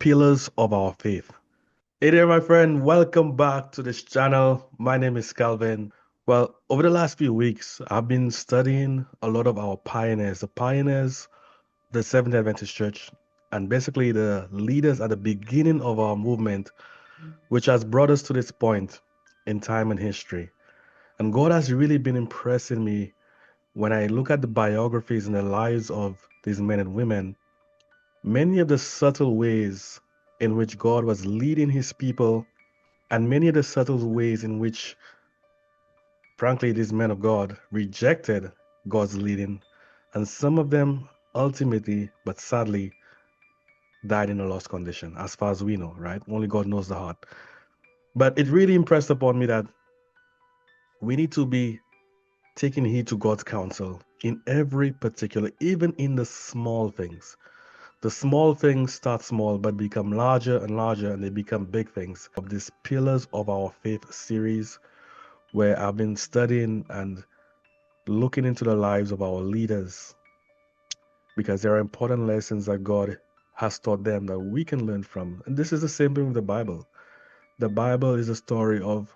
pillars of our faith. Hey there, my friend. Welcome back to this channel. My name is Calvin. Well, over the last few weeks, I've been studying a lot of our pioneers, the Seventh-day Adventist Church, and basically the leaders at the beginning of our movement, which has brought us to this point in time and history. And God has really been impressing me when I look at the biographies and the lives of these men and women. Many of the subtle ways in which God was leading his people, and many of the subtle ways in which, frankly, these men of God rejected God's leading, and some of them ultimately, but sadly, died in a lost condition, as far as we know, right? Only God knows the heart. But it really impressed upon me that we need to be taking heed to God's counsel in every particular, even in the small things. The small things start small but become larger and larger, and they become big things. Of these Pillars of Our Faith series, where I've been studying and looking into the lives of our leaders, because there are important lessons that God has taught them that we can learn from. And this is the same thing with the Bible. The Bible is a story of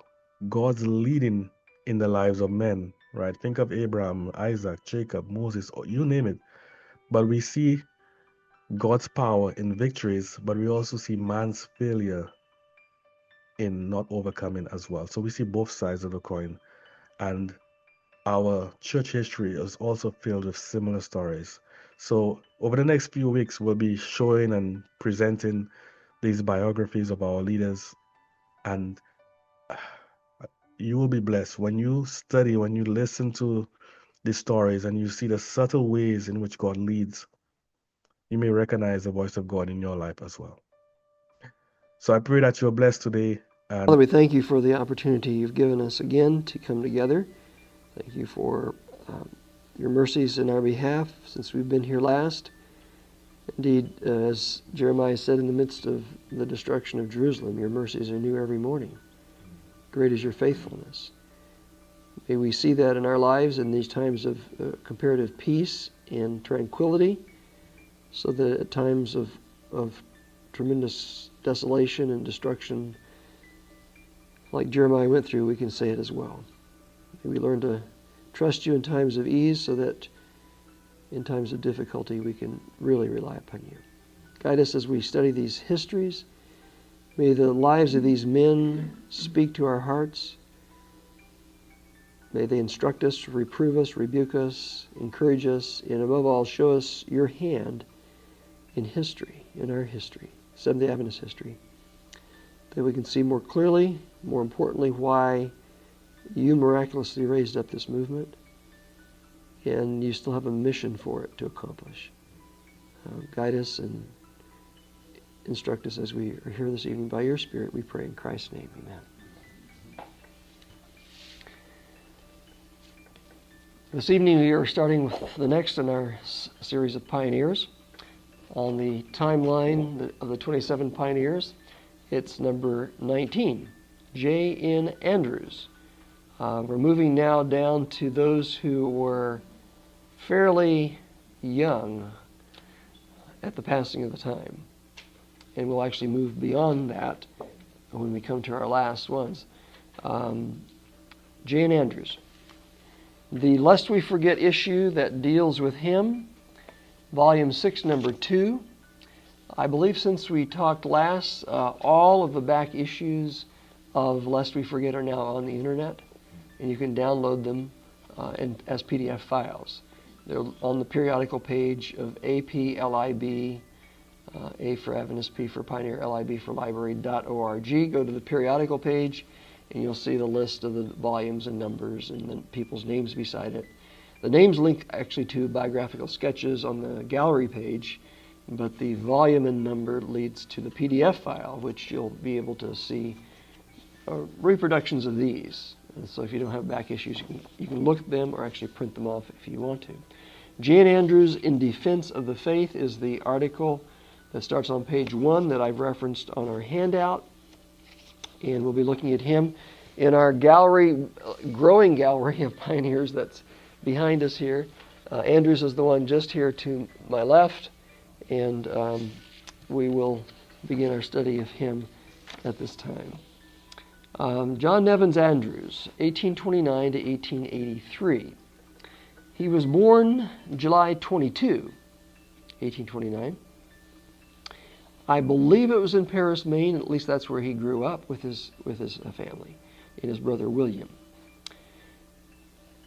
God's leading in the lives of men, right? Think of Abraham, Isaac, Jacob, Moses, or you name it. But we see God's power in victories, but we also see man's failure in not overcoming as well. So we see both sides of the coin. And our church history is also filled with similar stories. So over the next few weeks, we'll be showing and presenting these biographies of our leaders. And you will be blessed when you study, when you listen to these stories and you see the subtle ways in which God leads. You may recognize the voice of God in your life as well. So I pray that you're blessed today. And Father, we thank you for the opportunity you've given us again to come together. Thank you for your mercies in our behalf since we've been here last. Indeed, as Jeremiah said, in the midst of the destruction of Jerusalem, your mercies are new every morning. Great is your faithfulness. May we see that in our lives in these times of comparative peace and tranquility, so that at times of tremendous desolation and destruction, like Jeremiah went through, we can say it as well. May we learn to trust you in times of ease, so that in times of difficulty we can really rely upon you. Guide us as we study these histories. May the lives of these men speak to our hearts. May they instruct us, reprove us, rebuke us, encourage us, and above all, show us your hand in history, in our history, Seventh-day Adventist history, that we can see more clearly, more importantly, why you miraculously raised up this movement, and you still have a mission for it to accomplish. Guide us and instruct us as we are here this evening by your Spirit, we pray in Christ's name. Amen. This evening we are starting with the next in our series of pioneers. On the timeline of the 27 pioneers, it's number 19, J.N. Andrews. We're moving now down to those who were fairly young at the passing of the time. And we'll actually move beyond that when we come to our last ones. J.N. Andrews. The Lest We Forget issue that deals with him, Volume 6, number 2. I believe since we talked last, all of the back issues of Lest We Forget are now on the internet, and you can download them as PDF files. They're on the periodical page of APLIB, A for Adventist, P for Pioneer, LIB for Library.org. Go to the periodical page, and you'll see the list of the volumes and numbers and then people's names beside it. The names link actually to biographical sketches on the gallery page, but the volume and number leads to the PDF file, which you'll be able to see reproductions of these. And so if you don't have back issues, you can look at them or actually print them off if you want to. J.N. Andrews in Defense of the Faith is the article that starts on page 1 that I've referenced on our handout. And we'll be looking at him in our gallery, growing gallery of pioneers that's behind us here. Andrews is the one just here to my left, and we will begin our study of him at this time. John Nevins Andrews, 1829 to 1883. He was born July 22, 1829. I believe it was in Paris, Maine. At least that's where he grew up with his family and his brother William.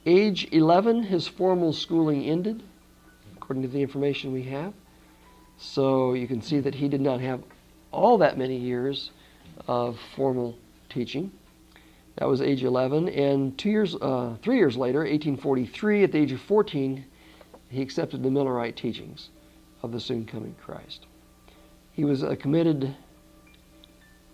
Age 11, his formal schooling ended, according to the information we have. So you can see that he did not have all that many years of formal teaching. That was age 11. And 3 years later, 1843, at the age of 14, he accepted the Millerite teachings of the soon coming Christ. He was a committed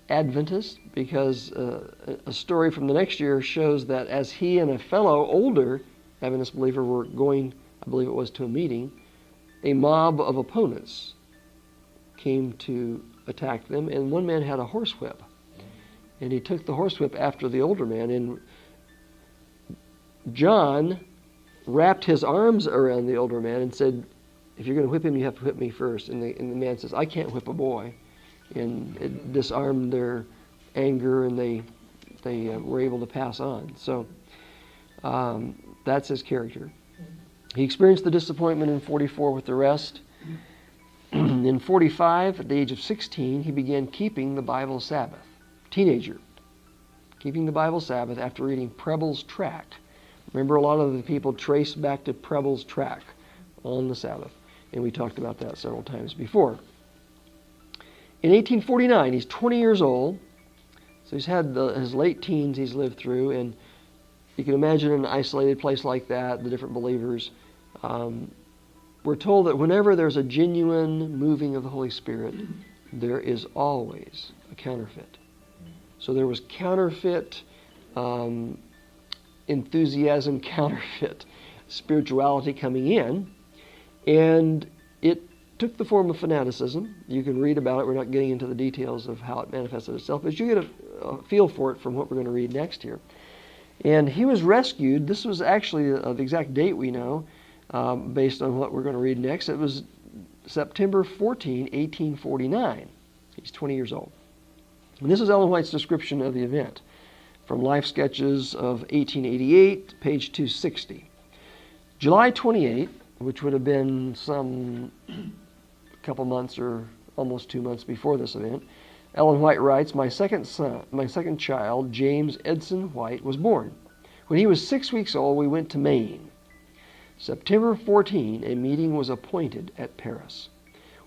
Adventist because a story from the next year shows that as he and a fellow older Adventist believer were going, I believe it was, to a meeting, a mob of opponents came to attack them, and one man had a horsewhip. And he took the horsewhip after the older man, and John wrapped his arms around the older man and said, "If you're going to whip him, you have to whip me first." And the man says, "I can't whip a boy." And it disarmed their anger, and they were able to pass on. So that's his character. He experienced the disappointment in 44 with the rest. In 45, at the age of 16, he began keeping the Bible Sabbath. Teenager, keeping the Bible Sabbath after reading Preble's tract. Remember, a lot of the people trace back to Preble's tract on the Sabbath, and we talked about that several times before. In 1849, he's 20 years old, so he's had his late teens he's lived through, and you can imagine an isolated place like that, the different believers. We're told that whenever there's a genuine moving of the Holy Spirit, there is always a counterfeit. So there was counterfeit enthusiasm, counterfeit spirituality coming in, and it took the form of fanaticism. You can read about it. We're not getting into the details of how it manifested itself, but you get a feel for it from what we're going to read next here. And he was rescued. This was actually the exact date we know, based on what we're going to read next. It was September 14, 1849. He's 20 years old. And this is Ellen White's description of the event from Life Sketches of 1888, page 260. July 28, which would have been some couple months or almost 2 months before this event, Ellen White writes, my second child, James Edson White, was born. When he was 6 weeks old, we went to Maine. September 14, a meeting was appointed at Paris.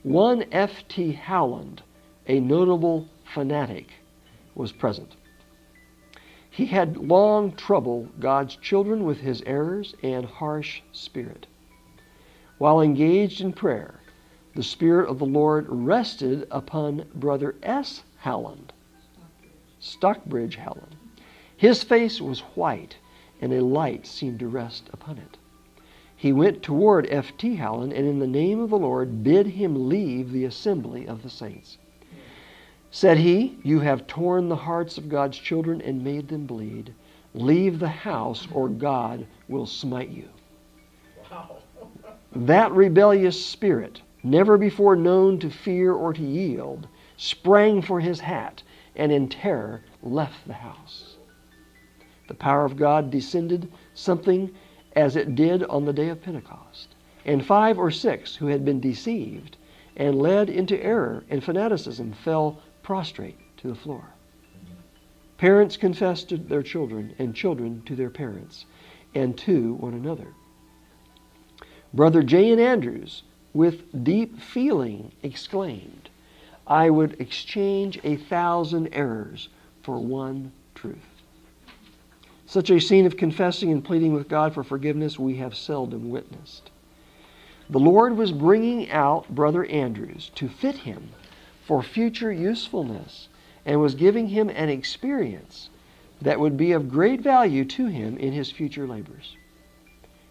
One F.T. Howland, a notable fanatic, was present. He had long troubled God's children with his errors and harsh spirit. While engaged in prayer, the Spirit of the Lord rested upon Brother S. Howland, Stockbridge Howland. His face was white, and a light seemed to rest upon it. He went toward F.T. Howland, and in the name of the Lord bid him leave the assembly of the saints. Said he, "You have torn the hearts of God's children and made them bleed. Leave the house, or God will smite you." Wow. That rebellious spirit, never before known to fear or to yield, sprang for his hat and in terror left the house. The power of God descended, something as it did on the day of Pentecost, and 5 or 6 who had been deceived and led into error and fanaticism fell prostrate to the floor. Parents confessed to their children, and children to their parents, and to one another. Brother J. N. Andrews, with deep feeling, exclaimed, "I would exchange 1,000 errors for one truth." Such a scene of confessing and pleading with God for forgiveness we have seldom witnessed. The Lord was bringing out Brother Andrews to fit him for future usefulness, and was giving him an experience that would be of great value to him in his future labors.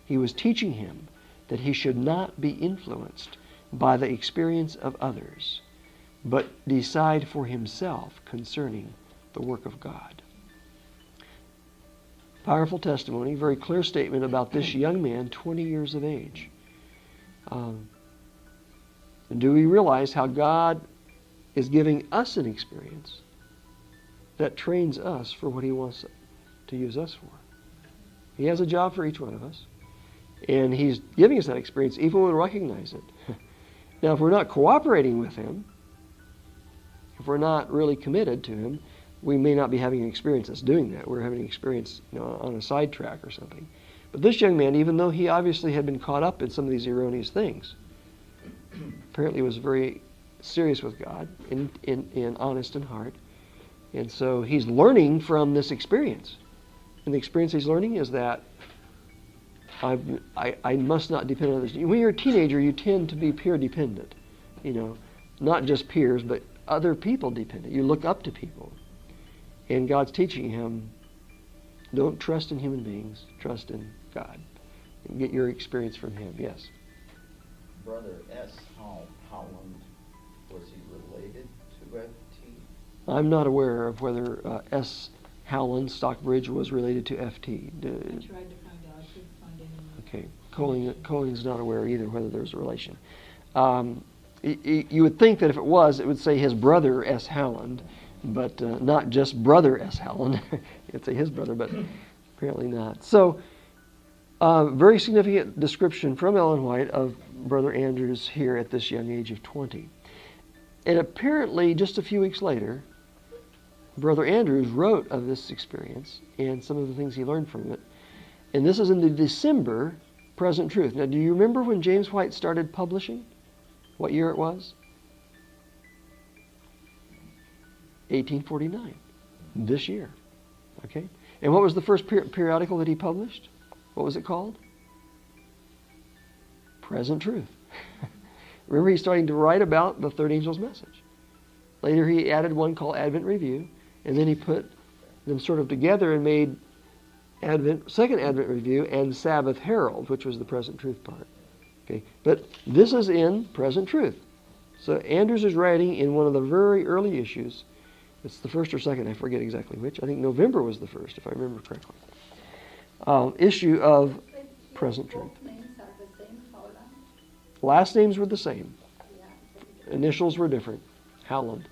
He was teaching him that he should not be influenced by the experience of others, but decide for himself concerning the work of God. Powerful testimony, very clear statement about this young man, 20 years of age. Do we realize how God is giving us an experience that trains us for what he wants to use us for. He has a job for each one of us, and he's giving us that experience even when we recognize it. Now, if we're not cooperating with him, if we're not really committed to him, we may not be having an experience that's doing that. We're having an experience, on a sidetrack or something. But this young man, even though he obviously had been caught up in some of these erroneous things, apparently was very serious with God and honest in heart. And so he's learning from this experience. And the experience he's learning is that I must not depend on others. When you're a teenager, you tend to be peer dependent. Not just peers, but other people dependent. You look up to people. And God's teaching him, don't trust in human beings, trust in God. And get your experience from him. Yes? Brother S. Howland, was he related to F.T.? I'm not aware of whether S. Howland, Stockbridge, was related to F.T. I tried to find out. I couldn't find any. Okay. Colling's not aware either whether there's a relation. You would think that if it was, it would say his brother S. Howland, but not just brother S. Howland. It'd say his brother, but apparently not. So, very significant description from Ellen White of Brother Andrews here at this young age of 20. And apparently, just a few weeks later, Brother Andrews wrote of this experience and some of the things he learned from it. And this is in the December Present Truth. Now, do you remember when James White started publishing? What year it was? 1849. This year. Okay? And what was the first periodical that he published? What was it called? Present Truth. Remember, he's starting to write about the third angel's message. Later, he added one called Advent Review, and then he put them sort of together and made Second Advent Review and Sabbath Herald, which was the Present Truth part. Okay, but this is in Present Truth. So Andrews is writing in one of the very early issues. It's the first or second, I forget exactly which. I think November was the first, if I remember correctly. Issue of Present Truth. Both names are the same, Howland? Last names were the same. Yeah. Initials were different. Howland.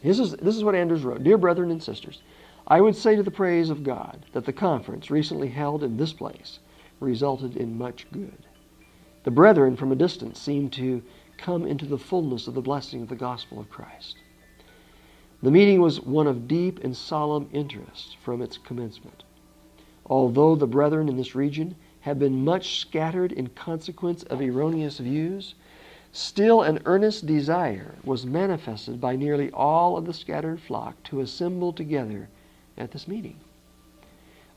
This is what Andrews wrote. Dear brethren and sisters, I would say to the praise of God that the conference recently held in this place resulted in much good. The brethren from a distance seemed to come into the fullness of the blessing of the gospel of Christ. The meeting was one of deep and solemn interest from its commencement. Although the brethren in this region have been much scattered in consequence of erroneous views, still an earnest desire was manifested by nearly all of the scattered flock to assemble together at this meeting.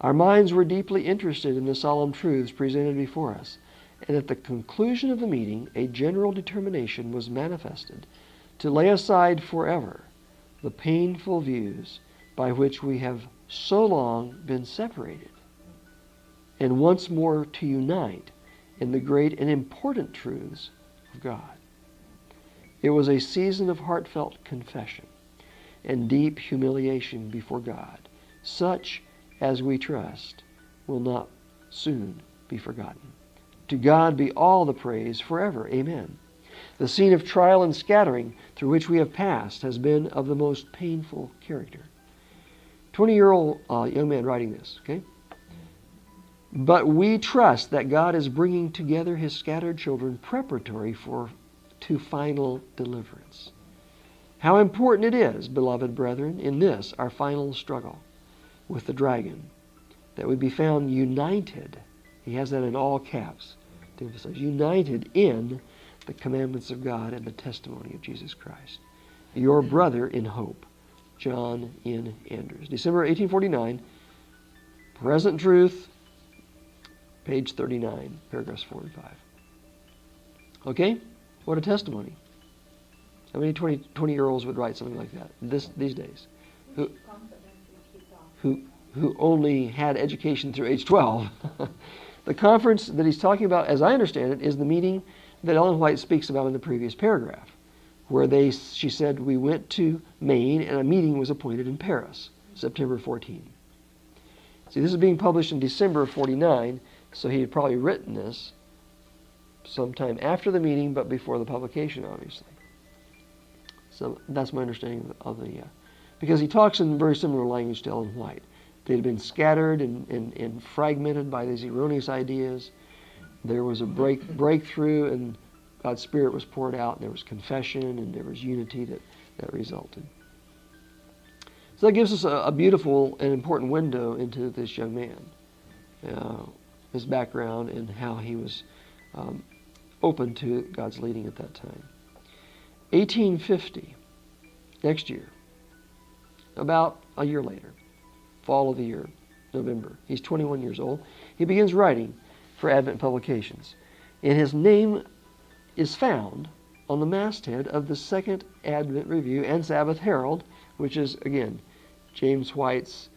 Our minds were deeply interested in the solemn truths presented before us, and at the conclusion of the meeting, a general determination was manifested to lay aside forever the painful views by which we have so long been separated, and once more to unite in the great and important truths of God. It was a season of heartfelt confession and deep humiliation before God, such as we trust will not soon be forgotten. To God be all the praise forever. Amen. The scene of trial and scattering through which we have passed has been of the most painful character. 20-year-old young man writing this, okay? But we trust that God is bringing together His scattered children preparatory to final deliverance. How important it is, beloved brethren, in this, our final struggle with the dragon, that we be found united. He has that in all caps to emphasize. United in the commandments of God and the testimony of Jesus Christ. Your brother in hope, John N. Andrews. December 1849, Present Truth, page 39, paragraphs 4 and 5. Okay? What a testimony. How many 20-year-olds would write something like that these days? Who only had education through age 12. The conference that he's talking about, as I understand it, is the meeting that Ellen White speaks about in the previous paragraph, where she said, we went to Maine and a meeting was appointed in Paris, September 14. See, this is being published in December of 49, so he had probably written this sometime after the meeting, but before the publication, obviously. So that's my understanding of the, because he talks in very similar language to Ellen White. They'd been scattered and fragmented by these erroneous ideas. There was a breakthrough, and God's Spirit was poured out, and there was confession, and there was unity that resulted. So that gives us a beautiful and important window into this young man, his background, and how he was open to God's leading at that time. 1850, next year, about a year later, fall of the year, November. He's 21 years old. He begins writing for Advent Publications. And his name is found on the masthead of the Second Advent Review and Sabbath Herald, which is, again, James White's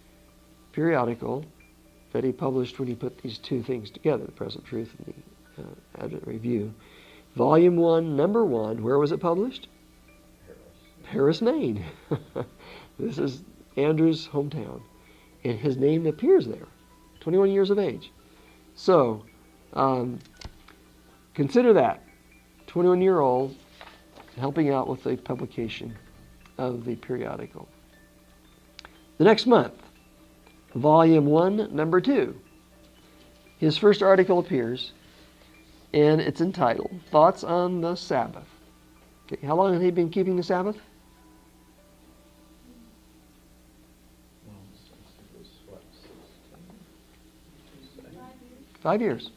periodical that he published when he put these two things together, the Present Truth and the Advent Review. Volume 1, number 1, where was it published? Paris, Maine. This is Andrew's hometown. And his name appears there, 21 years of age. So, consider that, 21-year-old helping out with the publication of the periodical. The next month, Volume 1, number 2. His first article appears, and it's entitled, Thoughts on the Sabbath. Okay, how long had he been keeping the Sabbath? Well, since he was, what, 16? 5 years.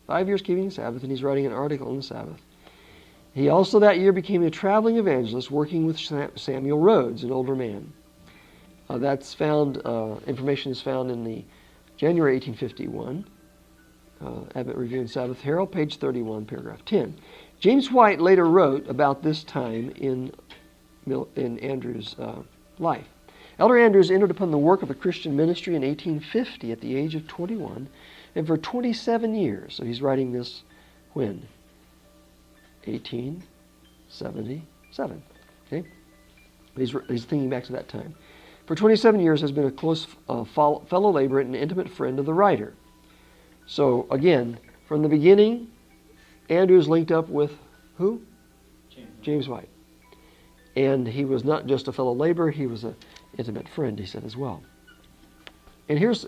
5 years keeping the Sabbath, and he's writing an article on the Sabbath. He also that year became a traveling evangelist working with Samuel Rhodes, an older man. That's found, information is found in the January 1851 Advent Review and Sabbath Herald, page 31, paragraph 10. James White later wrote about this time in Andrew's life. Elder Andrews entered upon the work of a Christian ministry in 1850 at the age of 21, and for 27 years, so he's writing this when? 1877. Okay? He's thinking back to that time. For 27 years has been a close fellow laborer and an intimate friend of the writer. So again, from the beginning, Andrews linked up with who? James White. And he was not just a fellow laborer, he was an intimate friend, he said as well. And here's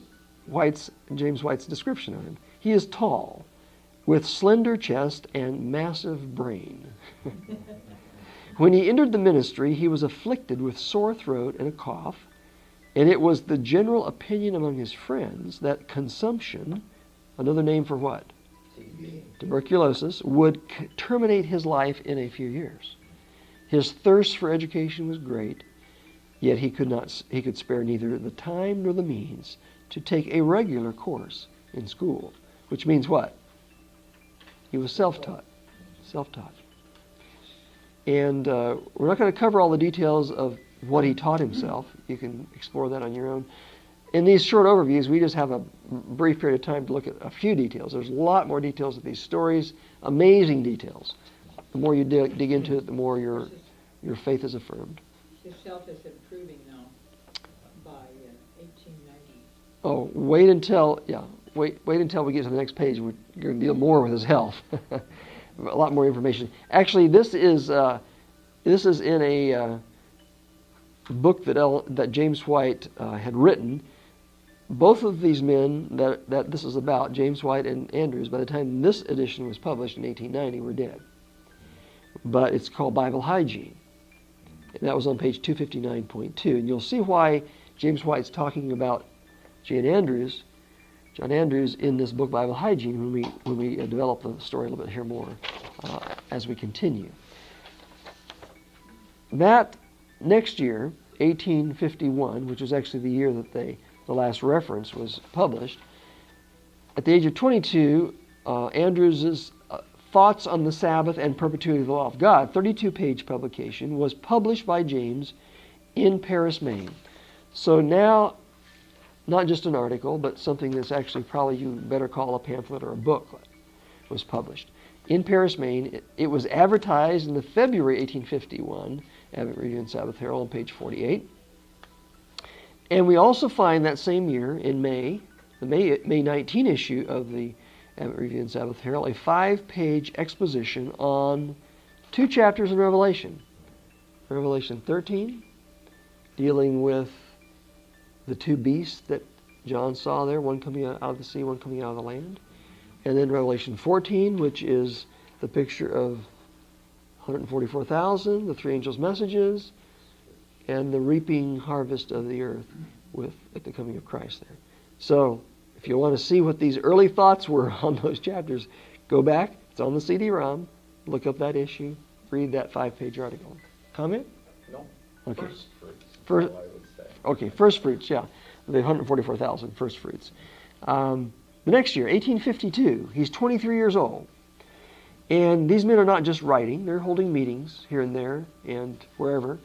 James White's description of him. He is tall, with slender chest and massive brain. When he entered the ministry, he was afflicted with sore throat and a cough, and it was the general opinion among his friends that consumption, another name for what? Tuberculosis, would terminate his life in a few years. His thirst for education was great, yet he could spare neither the time nor the means to take a regular course in school, which means what? He was self-taught. And we're not going to cover all the details of what he taught himself. You can explore that on your own. In these short overviews, we just have a brief period of time to look at a few details. There's a lot more details of these stories, amazing details. The more you dig into it, the more your faith is affirmed. His health is improving now by 1890. Oh, wait until we get to the next page. We're going to deal more with his health. A lot more information. Actually, this is in a book that James White had written. Both of these men that this is about, James White and Andrews, by the time this edition was published in 1890, were dead. But it's called Bible Hygiene. And that was on page 259.2. And you'll see why James White's talking about John Andrews in this book, Bible Hygiene, when we develop the story a little bit here more as we continue. That next year, 1851, which was actually the year that the last reference was published, at the age of 22, Andrews's Thoughts on the Sabbath and Perpetuity of the Law of God, 32-page publication, was published by James in Paris, Maine. So now, not just an article, but something that's actually probably you better call a pamphlet or a booklet, was published. In Paris, Maine, it was advertised in the February 1851 Advent Review and Sabbath Herald on page 48. And we also find that same year, in May, the May 19 issue of the Advent Review and Sabbath Herald, a 5-page exposition on 2 chapters in Revelation. Revelation 13, dealing with the two beasts that John saw there, one coming out of the sea, one coming out of the land. And then Revelation 14, which is the picture of 144,000, the three angels' messages, and the reaping harvest of the earth at the coming of Christ there. So, if you want to see what these early thoughts were on those chapters, go back. It's on the CD-ROM. Look up that issue. Read that 5-page article. Comment? No. Okay. First fruits. First- I would say. Okay, first fruits, yeah. The 144,000 first fruits. The next year, 1852, he's 23 years old. And these men are not just writing, they're holding meetings here and there and wherever.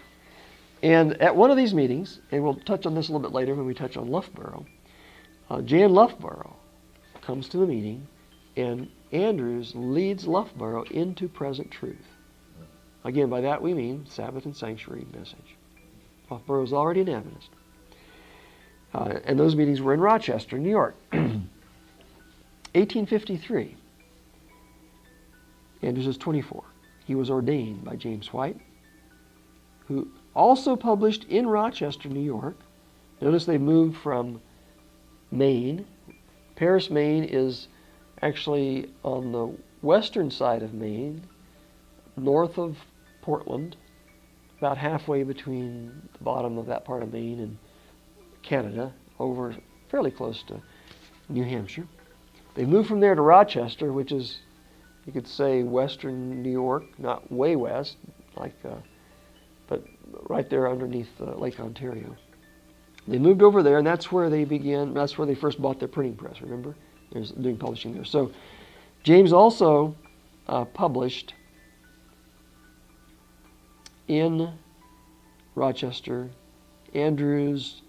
And at one of these meetings, and we'll touch on this a little bit later when we touch on 𝗥𝗲𝗋𝗻, Jan 𝗥𝗲𝗋𝗻 comes to the meeting, and Andrews leads 𝗥𝗲𝗋𝗻 into present truth. Again, by that we mean Sabbath and sanctuary message. 𝗥𝗲𝗋𝗻 was already an Adventist. And those meetings were in Rochester, New York. 1853. Andrews is 24. He was ordained by James White, who also published in Rochester, New York. Notice they moved from Maine. Paris, Maine is actually on the western side of Maine, north of Portland, about halfway between the bottom of that part of Maine and Canada, over fairly close to New Hampshire. They moved from there to Rochester, which is, you could say, western New York, not way west, but right there underneath Lake Ontario. They moved over there, and that's where they first bought their printing press, remember? They're doing publishing there. So James also published in Rochester Andrews'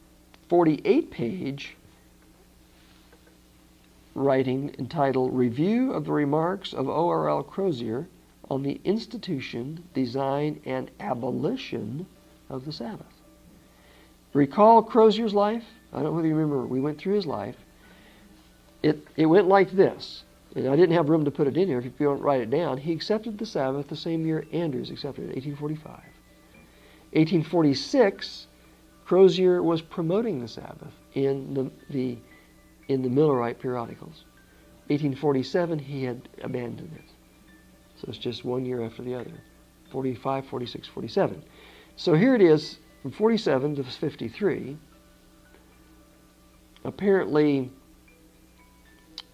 48-page writing entitled Review of the Remarks of O.R.L. Crozier on the Institution, Design, and Abolition of the Sabbath. Recall Crozier's life? I don't know whether you remember, we went through his life. It went like this, and I didn't have room to put it in here if you don't write it down. He accepted the Sabbath the same year Andrews accepted it, 1845. 1846, Crozier was promoting the Sabbath in the Millerite periodicals. 1847, he had abandoned it. So it's just 1 year after the other. 45, 46, 47. So here it is, from 47 to 53. Apparently,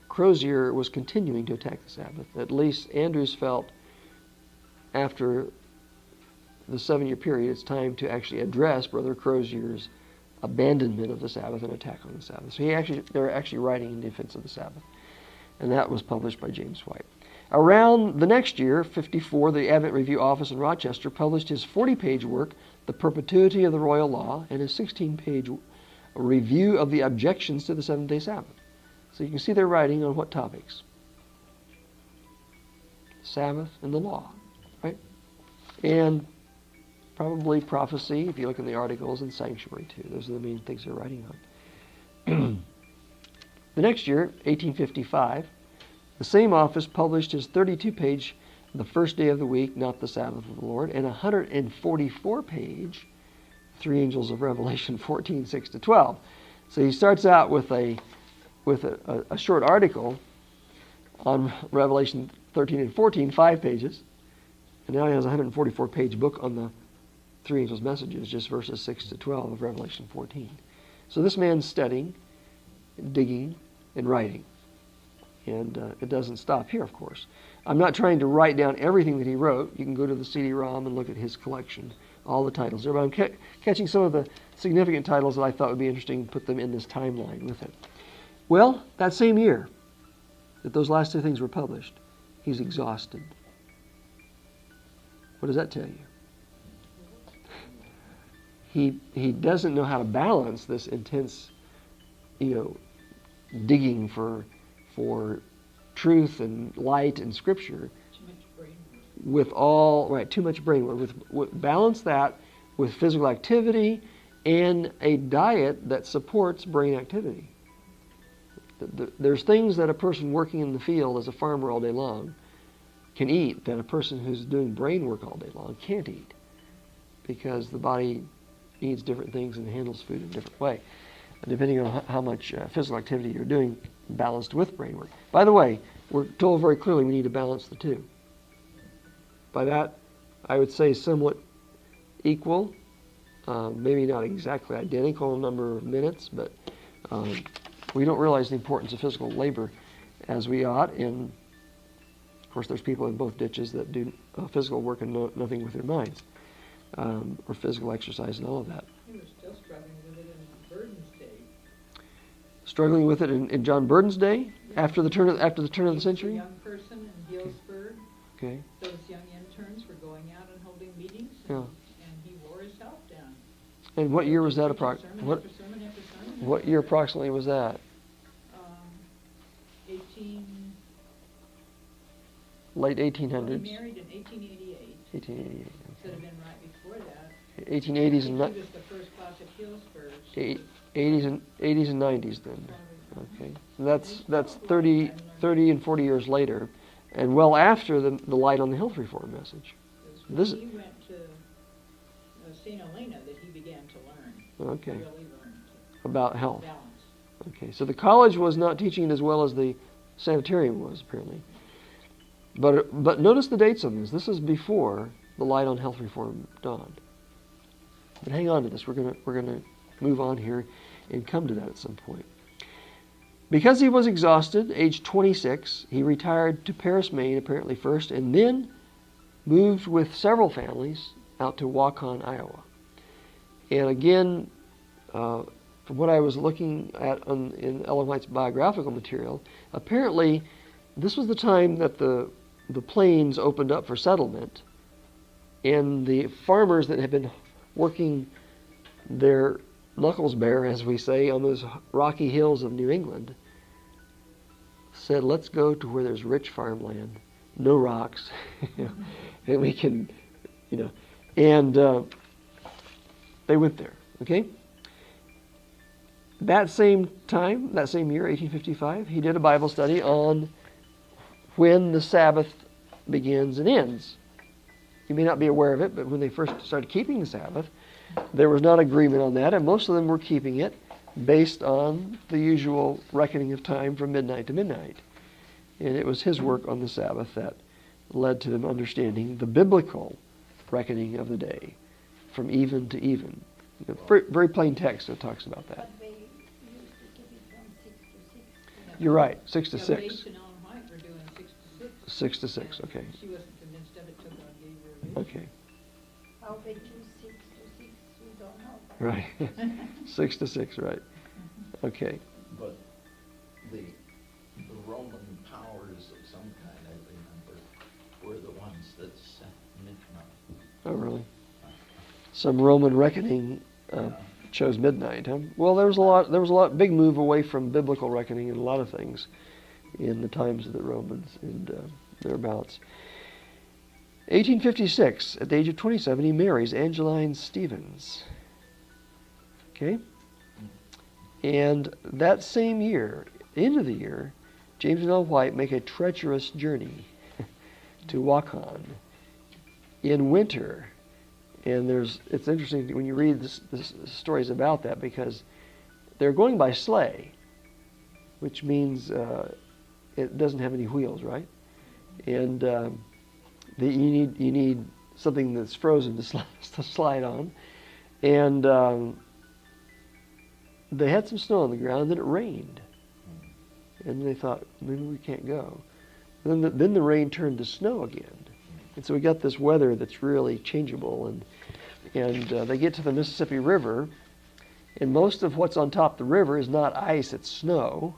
Crozier was continuing to attack the Sabbath. At least Andrews felt after the 7-year period, it's time to actually address Brother Crozier's abandonment of the Sabbath and attack on the Sabbath. So they're actually writing in defense of the Sabbath. And that was published by James White. Around the next year, 54, the Advent Review office in Rochester published his 40-page work, The Perpetuity of the Royal Law, and his 16-page review of the objections to the seventh-day Sabbath. So you can see they're writing on what topics? Sabbath and the law, right? And probably prophecy, if you look in the articles, and sanctuary too. Those are the main things they're writing on. The next year, 1855, the same office published his 32-page The First Day of the Week, Not the Sabbath of the Lord, and 144-page Three Angels of Revelation 14, 6 to 12. So he starts out with a short article on Revelation 13 and 14, 5 pages, and now he has a 144-page book on the Three Angels' Messages, just verses 6 to 12 of Revelation 14. So this man's studying, digging, and writing. And it doesn't stop here, of course. I'm not trying to write down everything that he wrote. You can go to the CD-ROM and look at his collection, all the titles there. But I'm catching some of the significant titles that I thought would be interesting and put them in this timeline with it. Well, that same year that those last two things were published, he's exhausted. What does that tell you? He doesn't know how to balance this intense, digging for truth and light and Scripture. Too much brain work. Too much brain work. Balance that with physical activity and a diet that supports brain activity. There's things that a person working in the field as a farmer all day long can eat that a person who's doing brain work all day long can't eat. because the body needs different things and handles food in a different way, depending on how much physical activity you're doing, balanced with brain work. By the way, we're told very clearly we need to balance the two. By that, I would say somewhat equal, maybe not exactly identical number of minutes, but we don't realize the importance of physical labor as we ought. And of course, there's people in both ditches that do physical work and nothing with their minds, or physical exercise and all of that. He was still struggling with it in Burden's day. Struggling with it in John Burden's day, Yeah. after the turn of the He was a century. young person in Healdsburg. Okay. Those young interns were going out and holding meetings, Yeah. and he wore his health down. And what year was that? Sermon after sermon after sermon. What year approximately was that? 18. Late Well, 1800s. he married in 1888. 1888. Could have been right before that. 1880s and I think he was the first class at Healdsburg. 80s and 90s then. Okay. That's 30 and 40 years later, and well after the Light on the Health Reform message. It This- was when he went to St. Helena that he began to learn. Okay. Really learned About health. balance. Okay. So the college was not teaching it as well as the sanitarium was, apparently. But notice the dates on this. This is before the Light on Health Reform dawned. But hang on to this. We're gonna move on here and come to that at some point. Because he was exhausted, age 26, he retired to Paris, Maine, apparently first, and then moved with several families out to Waukon, Iowa. And again, from what I was looking at in Ellen White's biographical material, apparently this was the time that the plains opened up for settlement, and the farmers that had been working their knuckles bare, as we say, on those rocky hills of New England, said, let's go to where there's rich farmland, no rocks, and we can, and they went there, okay? That same time, that same year, 1855, he did a Bible study on when the Sabbath begins and ends. You may not be aware of it, but when they first started keeping the Sabbath, there was not agreement on that, and most of them were keeping it based on the usual reckoning of time from midnight to midnight. And it was his work on the Sabbath that led to them understanding the biblical reckoning of the day from even to even. Very plain text that talks about that. But they used to keep it from 6 to 6. You're right, 6 to Yeah, 6. Bates and Ellen White were doing 6 to 6. 6 to 6, And okay. She wasn't convinced of it till God gave her a vision. Okay, How they choose 6 to 6, we don't know. right. 6 to 6, right. Okay. But the Roman powers of some kind, I remember, were the ones that set midnight. Oh, really? Some Roman reckoning chose midnight, huh? Well, there was a lot big move away from biblical reckoning in a lot of things in the times of the Romans and thereabouts. 1856, at the age of 27, he marries Angeline Stevens. Okay? And that same year, end of the year, James and Ellen White make a treacherous journey to Waukon in winter. And it's interesting when you read this stories about that, because they're going by sleigh, which means it doesn't have any wheels, right? And you need something that's frozen to slide on. And they had some snow on the ground, and then it rained. And they thought, maybe we can't go. And then the rain turned to snow again. And so we got this weather that's really changeable. And they get to the Mississippi River, and most of what's on top of the river is not ice, it's snow.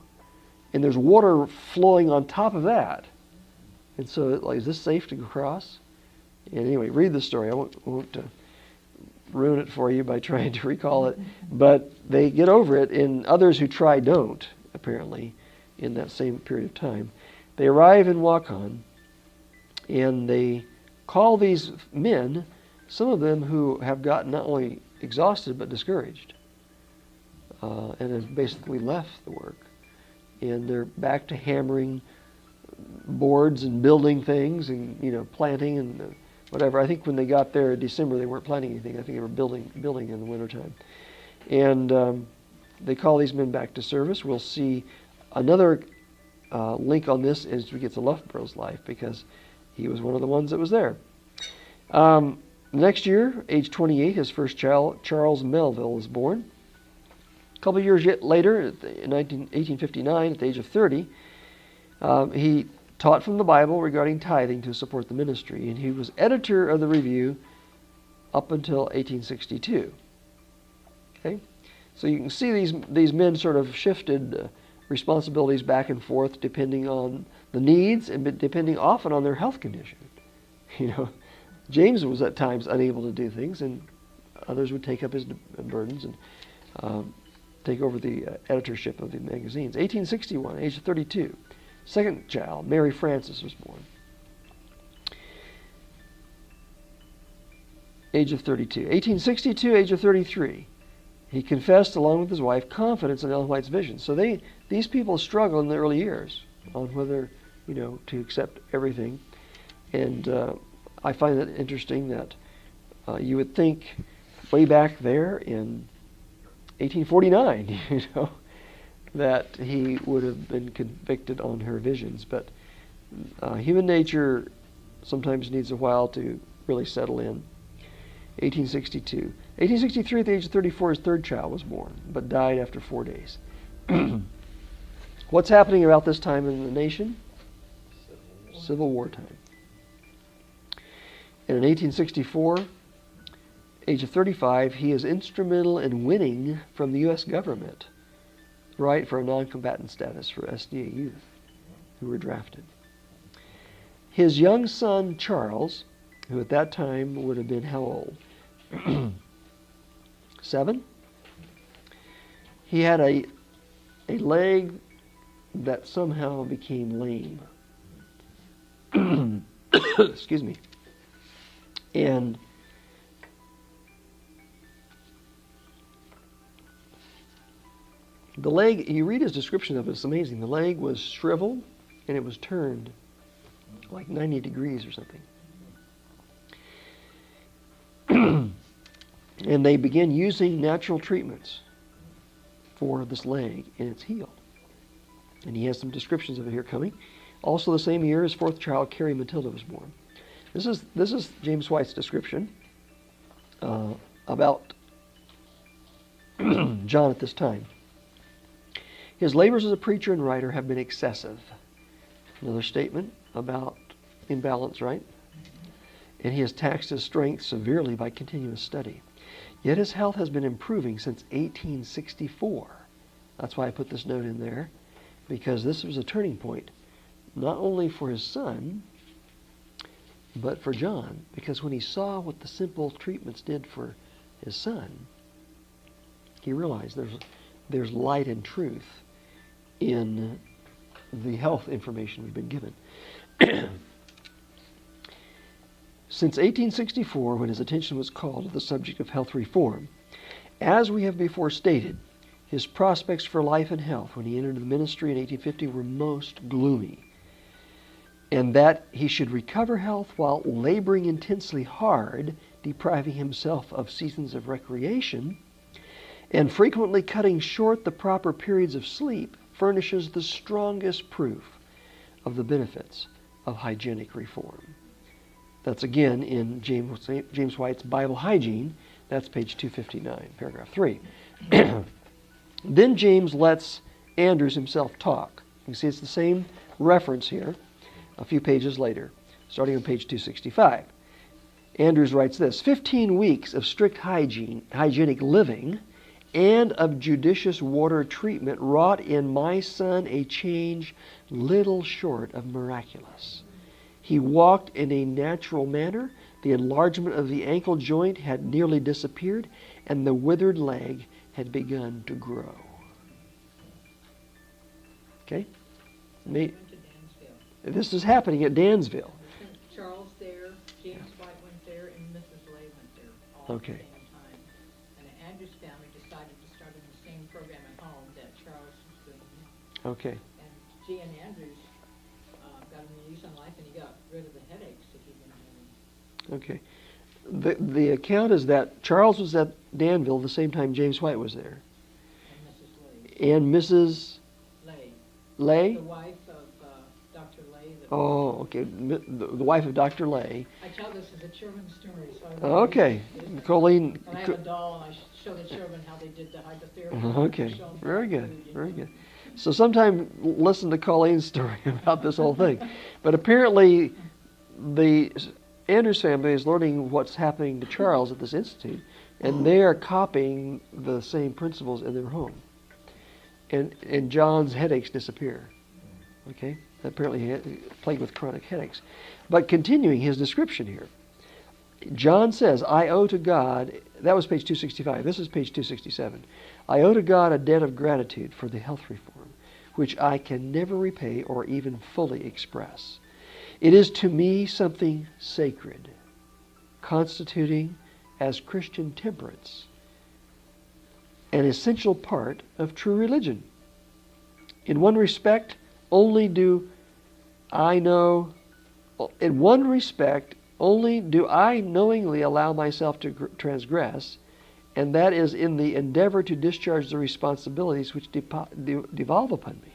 And there's water flowing on top of that. And so, is this safe to cross? And anyway, read the story. I won't ruin it for you by trying to recall it. But they get over it, and others who try don't, apparently, in that same period of time. They arrive in Waukon, and they call these men, some of them who have gotten not only exhausted but discouraged, and have basically left the work. And they're back to hammering boards and building things and planting and whatever. I think when they got there in December, they weren't planning anything. I think they were building in the wintertime. And they call these men back to service. We'll see another link on this as we get to 𝗥𝗲𝗍𝗀𝗱 life, because he was one of the ones that was there. Next year, age 28, his first child, Charles Melville, is born. A couple of years later, in 1859, at the age of 30, he taught from the Bible regarding tithing to support the ministry, and he was editor of the Review up until 1862. Okay, so you can see these men sort of shifted responsibilities back and forth depending on the needs and depending often on their health condition. You know, James was at times unable to do things, and others would take up his burdens and take over the editorship of the magazines. 1861, age of 32. Second child, Mary Frances, was born. Age of 32. 1862, age of 33. He confessed, along with his wife, confidence in Ellen White's vision. So these people struggle in the early years on whether, to accept everything. And I find it interesting that you would think way back there in 1849, that he would have been convicted on her visions. But human nature sometimes needs a while to really settle in. 1862. 1863, at the age of 34, his third child was born, but died after 4 days. What's happening about this time in the nation? Civil War time. And in 1864, age of 35, he is instrumental in winning from the U.S. government the right for a non-combatant status for SDA youth who were drafted. His young son, Charles, who at that time would have been how old? 7? He had a leg that somehow became lame. Excuse me. And the leg, you read his description of it, it's amazing. The leg was shriveled and it was turned like 90 degrees or something. And they began using natural treatments for this leg, and it's healed. And he has some descriptions of it here coming. Also the same year, his fourth child, Carrie Matilda, was born. This is James White's description about John at this time. His labors as a preacher and writer have been excessive. Another statement about imbalance, right? And he has taxed his strength severely by continuous study. Yet his health has been improving since 1864. That's why I put this note in there, because this was a turning point, not only for his son, but for John, because when he saw what the simple treatments did for his son, he realized there's light and truth in the health information we've been given. Since 1864, when his attention was called to the subject of health reform, as we have before stated, his prospects for life and health when he entered the ministry in 1850 were most gloomy, and that he should recover health while laboring intensely hard, depriving himself of seasons of recreation, and frequently cutting short the proper periods of sleep, furnishes the strongest proof of the benefits of hygienic reform. That's again in James White's Bible Hygiene. That's page 259, paragraph 3. Then James lets Andrews himself talk. You can see it's the same reference here a few pages later, starting on page 265. Andrews writes this: 15 weeks of strict hygienic living and of judicious water treatment wrought in my son a change little short of miraculous. He walked in a natural manner. The enlargement of the ankle joint had nearly disappeared, and the withered leg had begun to grow. Okay? Went to Dansville. This is happening at Dansville. Charles there, James White went there, and Mrs. Lay went there all Okay. at the same time. And the Andrews family decided to start in the same program at home that Charles was doing. Okay. And G. N. Andrews got a new lease on life, and he got rid of the headaches that he'd been having. Okay. The account is that Charles was at Danville the same time James White was there. And Mrs. And Mrs. Lay, Lay? the wife of Dr. Lay. Oh, okay. The wife of Dr. Lay. I tell this as a children's story. So Okay. Colleen. When I have a doll and I show the children how they did the hydrotherapy. Okay. Very good. Very good. So sometime listen to Colleen's story about this whole thing. But apparently the Andrews family is learning what's happening to Charles at this institute, and they are copying the same principles in their home. And John's headaches disappear. Okay? Apparently he plagued with chronic headaches. But continuing his description here, John says, I owe to God, that was page 265, this is page 267. I owe to God a debt of gratitude for the health reform, which I can never repay or even fully express. It is to me something sacred, constituting as Christian temperance an essential part of true religion. In one respect, only do I knowingly allow myself to transgress, and that is in the endeavor to discharge the responsibilities which devolve upon me,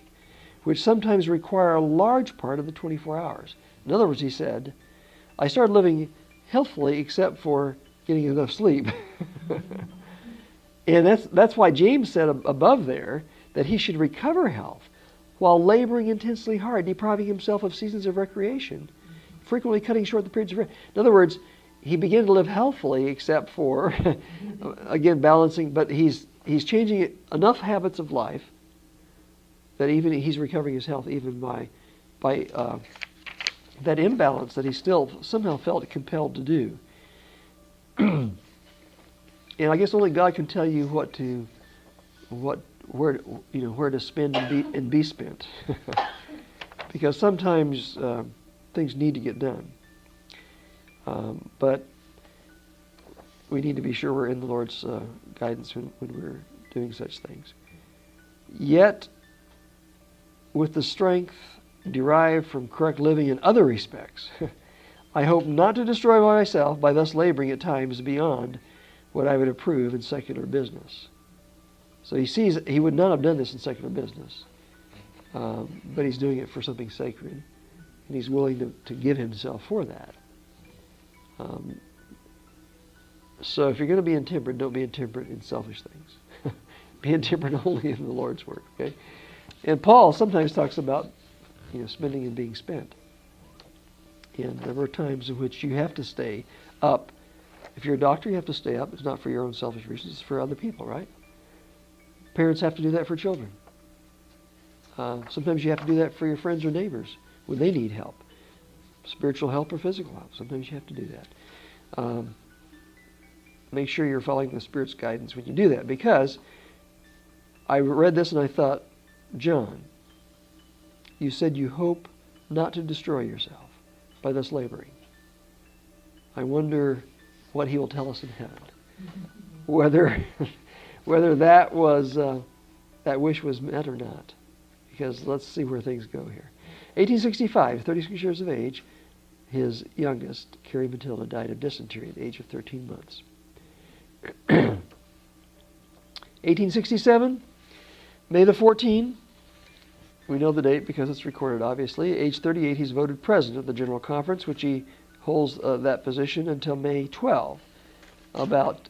which sometimes require a large part of the 24 hours. In other words, he said, I started living healthfully except for getting enough sleep. And that's why James said above there that he should recover health while laboring intensely hard, depriving himself of seasons of recreation, frequently cutting short the periods of rest. In other words, he began to live healthfully except for, again, balancing, but he's changing enough habits of life that even he's recovering his health even by that imbalance that he still somehow felt compelled to do. And I guess only God can tell you where to spend and be spent, because sometimes things need to get done, but we need to be sure we're in the Lord's guidance when we're doing such things. Yet, with the strength derived from correct living in other respects, I hope not to destroy myself by thus laboring at times beyond what I would approve in secular business. So he sees he would not have done this in secular business, but he's doing it for something sacred, and he's willing to give himself for that. So if you're going to be intemperate, don't be intemperate in selfish things. Be intemperate only in the Lord's work. Okay, and Paul sometimes talks about spending and being spent. And there are times in which you have to stay up. If you're a doctor, you have to stay up. It's not for your own selfish reasons. It's for other people, right? Parents have to do that for children. Sometimes you have to do that for your friends or neighbors when they need help. Spiritual help or physical help. Sometimes you have to do that. Make sure you're following the Spirit's guidance when you do that. Because I read this and I thought, John, you said you hope not to destroy yourself by thus laboring. I wonder what he will tell us in heaven. Whether that was that wish was met or not. Because let's see where things go here. 1865, 36 years of age, his youngest, Carrie Matilda, died of dysentery at the age of 13 months. 1867, May the 14th, we know the date because it's recorded, obviously. Age 38, he's voted president of the General Conference, which he holds that position until May 12, about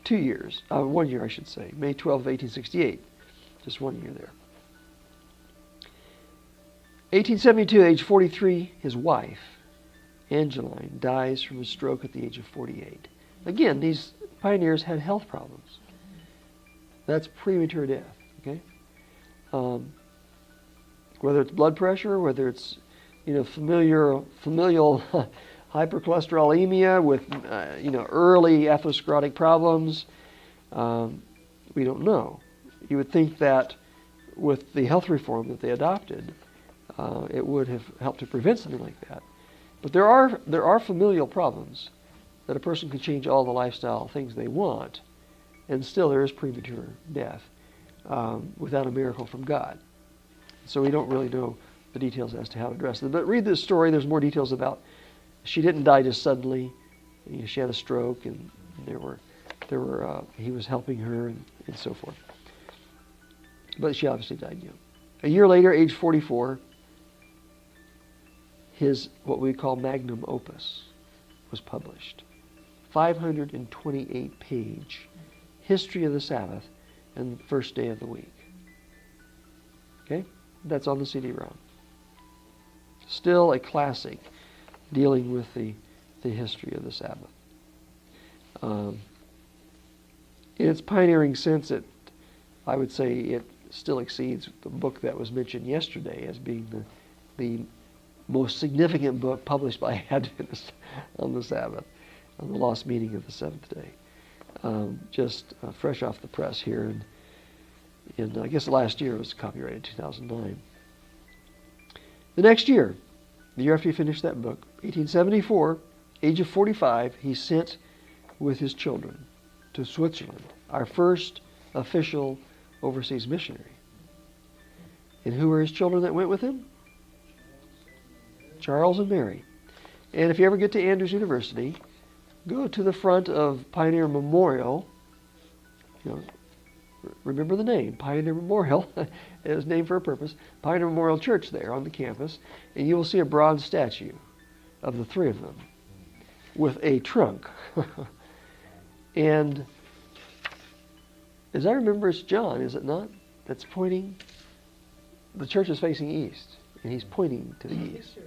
2 years, 1 year, I should say, May 12 of 1868, just 1 year there. 1872, age 43, his wife, Angeline, dies from a stroke at the age of 48. Again, these pioneers had health problems. That's premature death, okay? Whether it's blood pressure, whether it's familial hypercholesterolemia with early atherosclerotic problems, we don't know. You would think that with the health reform that they adopted, it would have helped to prevent something like that. But there are familial problems that a person can change all the lifestyle things they want, and still there is premature death without a miracle from God. So we don't really know the details as to how to address it. But read this story. There's more details about she didn't die just suddenly. You know, she had a stroke, and he was helping her and so forth. But she obviously died young. A year later, age 44, his what we call magnum opus was published. 528-page history of the Sabbath and the first day of the week. Okay? That's on the CD-ROM. Still a classic dealing with the history of the Sabbath. In its pioneering sense, I would say it still exceeds the book that was mentioned yesterday as being the most significant book published by Adventists on the Sabbath, on the lost meaning of the seventh day. Just fresh off the press here, and I guess last year it was copyrighted 2009. The next year, the year after he finished that book, 1874, age of 45, he sent with his children to Switzerland, our first official overseas missionary. And who were his children that went with him? Charles and Mary. And if you ever get to Andrews University, go to the front of Pioneer Memorial. You know, remember the name, Pioneer Memorial. It was named for a purpose. Pioneer Memorial Church there on the campus. And you will see a bronze statue of the three of them with a trunk. And as I remember, it's John, is it not? That's pointing. The church is facing east, and he's pointing to the east.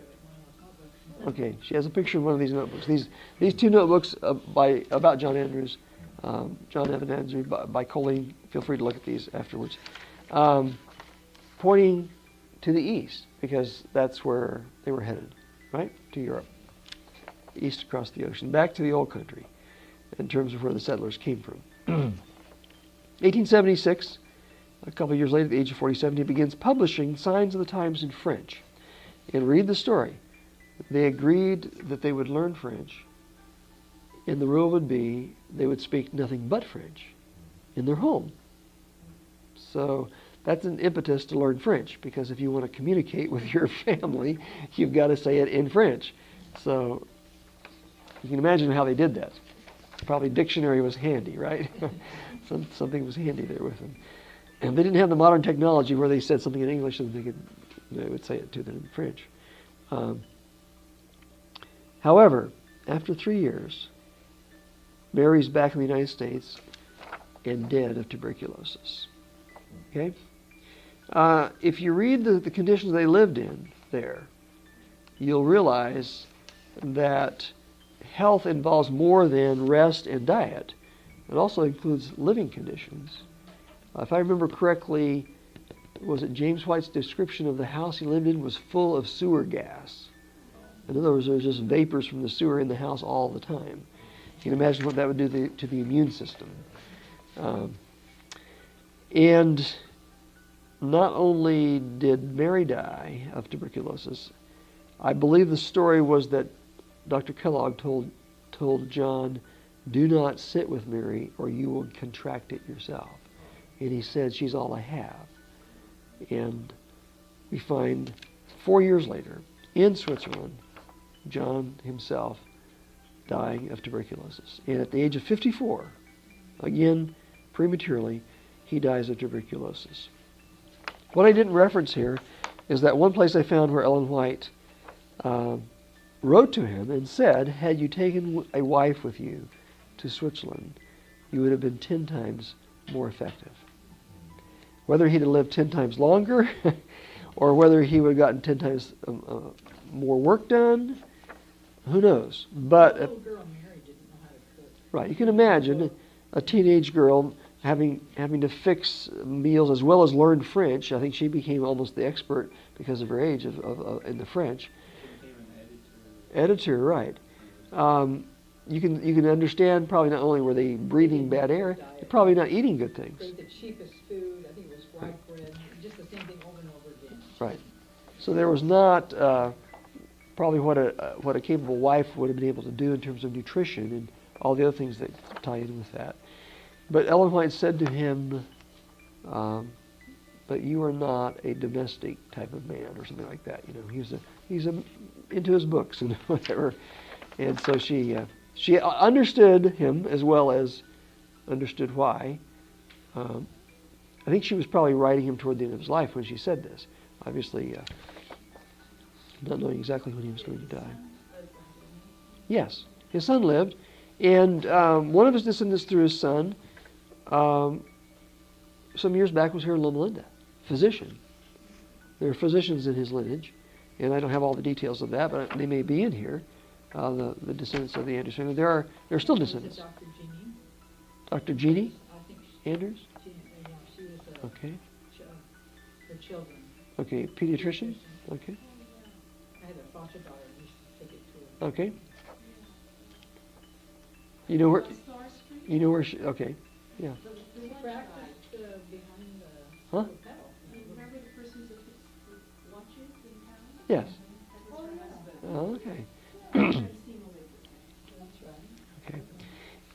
Okay, she has a picture of one of these notebooks. These two notebooks about John Andrews, John Evan Andrews by Colleen. Feel free to look at these afterwards. Pointing to the east, because that's where they were headed, right? To Europe. East across the ocean, back to the old country, in terms of where the settlers came from. 1876, a couple of years later, at the age of 47, he begins publishing Signs of the Times in French. And read the story. They agreed that they would learn French, and the rule would be they would speak nothing but French in their home. So that's an impetus to learn French, because if you want to communicate with your family, you've got to say it in French. So you can imagine how they did that. Probably dictionary was handy, right? Something was handy there with them. And they didn't have the modern technology where they said something in English and they would say it to them in French. However, after 3 years, Mary's back in the United States and dead of tuberculosis. Okay? If you read the conditions they lived in there, you'll realize that health involves more than rest and diet. It also includes living conditions. If I remember correctly, was it James White's description of the house he lived in was full of sewer gas? In other words, there was just vapors from the sewer in the house all the time. You can imagine what that would do to the immune system. And not only did Mary die of tuberculosis, I believe the story was that Dr. Kellogg told John, "Do not sit with Mary or you will contract it yourself." And he said, "She's all I have." And we find 4 years later, in Switzerland, John himself dying of tuberculosis. And at the age of 54, again, prematurely, he dies of tuberculosis. What I didn't reference here is that one place I found where Ellen White wrote to him and said, had you taken a wife with you to Switzerland, you would have been 10 times more effective. Whether he'd have lived 10 times longer or whether he would have gotten 10 times more work done, who knows? But The little girl Mary didn't know how to cook. right, you can imagine a teenage girl having to fix meals as well as learn French. I think she became almost the expert because of her age in the French. Editor, right. You can understand probably not only were they breathing bad air, they're probably not eating good things. Ate the cheapest food. I think it was white bread. Just the same thing over and over again. Right. So there was not probably what a capable wife would have been able to do in terms of nutrition and all the other things that tie in with that. But Ellen White said to him, "But you are not a domestic type of man," or something like that. You know, he's into his books and whatever. And so she She understood him as well as understood why. I think she was probably writing him toward the end of his life when she said this. Obviously, not knowing exactly when he was going to die. Yes, his son lived, and one of his descendants through his son, some years back, was here in Loma Linda, physician. There are physicians in his lineage, and I don't have all the details of that, but they may be in here. The descendants of the Andrews family. There are still descendants. Dr. Jeannie. Dr. Jeannie I think Andrews. she was Okay. for children. Okay. Pediatrician. Okay. I had a foster daughter who used to take it to her. Okay. You know where she, okay. Yeah. She practiced behind the Huh? hotel. Remember the person that puts the watches in town? Yes. That was her husband. Oh, okay. I've seen her. That's right. Okay.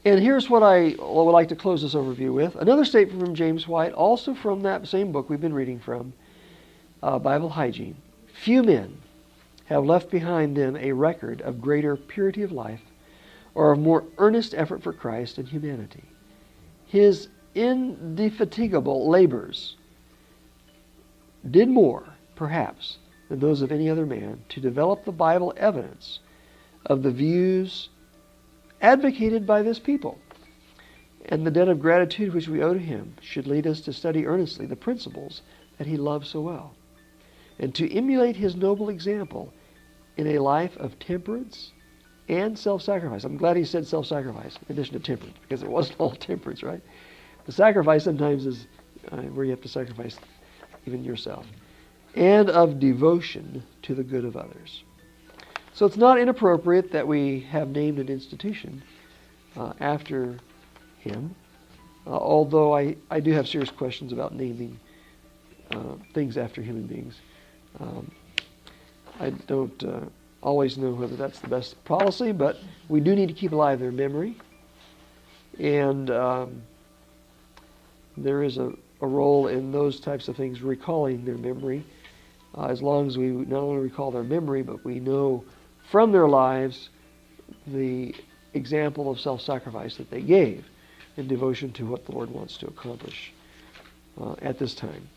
And here's what I would like to close this overview with. Another statement from James White, also from that same book we've been reading from, Bible Hygiene. Few men have left behind them a record of greater purity of life or of more earnest effort for Christ and humanity. His indefatigable labors did more, perhaps, than those of any other man to develop the Bible evidence of the views advocated by this people. And the debt of gratitude which we owe to him should lead us to study earnestly the principles that he loved so well, and to emulate his noble example in a life of temperance and self-sacrifice. I'm glad he said self-sacrifice in addition to temperance, because it wasn't all temperance, right? The sacrifice sometimes is where you have to sacrifice even yourself. And of devotion to the good of others. So it's not inappropriate that we have named an institution after him, although I do have serious questions about naming things after human beings. I don't always know whether that's the best policy, but we do need to keep alive their memory. And there is a role in those types of things, recalling their memory, as long as we not only recall their memory, but we know from their lives the example of self-sacrifice that they gave in devotion to what the Lord wants to accomplish at this time.